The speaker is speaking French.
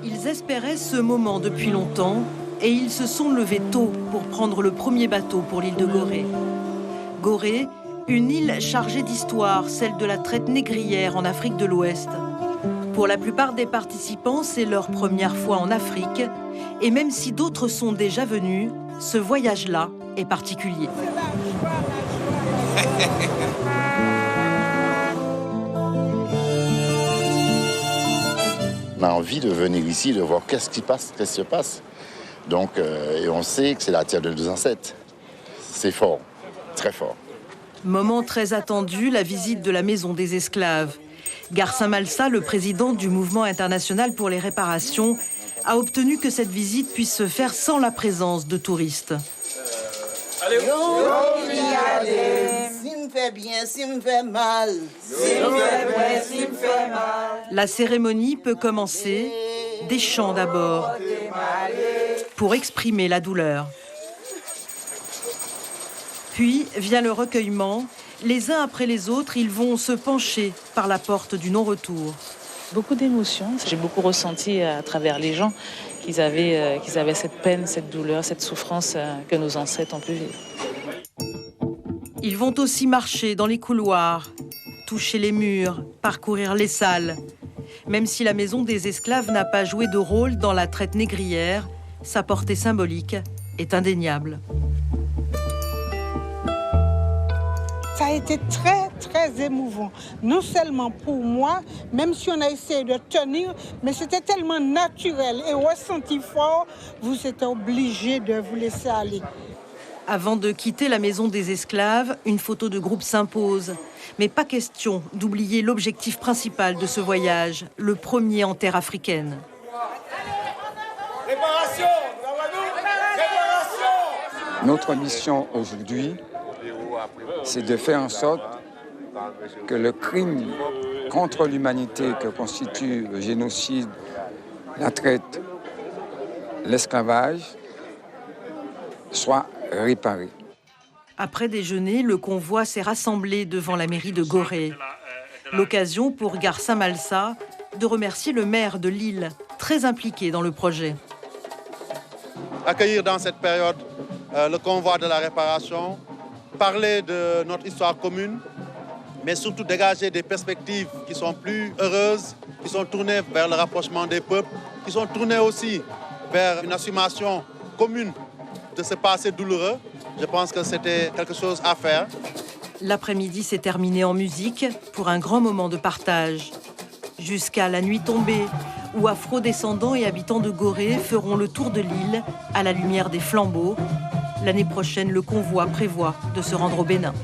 Ils espéraient ce moment depuis longtemps et ils se sont levés tôt pour prendre le premier bateau pour l'île de Gorée. Gorée, une île chargée d'histoire, celle de la traite négrière en Afrique de l'Ouest. Pour la plupart des participants, c'est leur première fois en Afrique. Et même si d'autres sont déjà venus, ce voyage-là est particulier. On a envie de venir ici, de voir qu'est-ce qui se passe. Donc, et on sait que c'est la terre de nos ancêtres. C'est fort, très fort. Moment très attendu, la visite de la Maison des Esclaves. Garcin Malsa, le président du Mouvement international pour les réparations, a obtenu que cette visite puisse se faire sans la présence de touristes. Allez, s'il me fait bien, s'il me fait mal. S'il me fait bien, s'il me fait mal. La cérémonie peut commencer, des chants d'abord, pour exprimer la douleur. Puis vient le recueillement. Les uns après les autres, ils vont se pencher par la porte du non-retour. Beaucoup d'émotions. J'ai beaucoup ressenti à travers les gens qu'ils avaient cette peine, cette douleur, cette souffrance que nos ancêtres ont pu vivre. Ils vont aussi marcher dans les couloirs, toucher les murs, parcourir les salles. Même si la Maison des Esclaves n'a pas joué de rôle dans la traite négrière, sa portée symbolique est indéniable. Ça a été très, très émouvant. Non seulement pour moi, même si on a essayé de tenir, mais c'était tellement naturel et ressenti fort, vous êtes obligé de vous laisser aller. Avant de quitter la Maison des Esclaves, une photo de groupe s'impose. Mais pas question d'oublier l'objectif principal de ce voyage, le premier en terre africaine. Réparation, réparation. Notre mission aujourd'hui, c'est de faire en sorte que le crime contre l'humanité que constitue le génocide, la traite, l'esclavage, soit réparé. Après déjeuner, le convoi s'est rassemblé devant la mairie de Gorée. L'occasion pour Garcin Malsa de remercier le maire de l'île, très impliqué dans le projet. Accueillir dans cette période le convoi de la réparation, parler de notre histoire commune, mais surtout dégager des perspectives qui sont plus heureuses, qui sont tournées vers le rapprochement des peuples, qui sont tournées aussi vers une assumation commune de ce passé douloureux. Je pense que c'était quelque chose à faire. L'après-midi s'est terminé en musique pour un grand moment de partage. Jusqu'à la nuit tombée, où afro-descendants et habitants de Gorée feront le tour de l'île à la lumière des flambeaux. L'année prochaine, le convoi prévoit de se rendre au Bénin.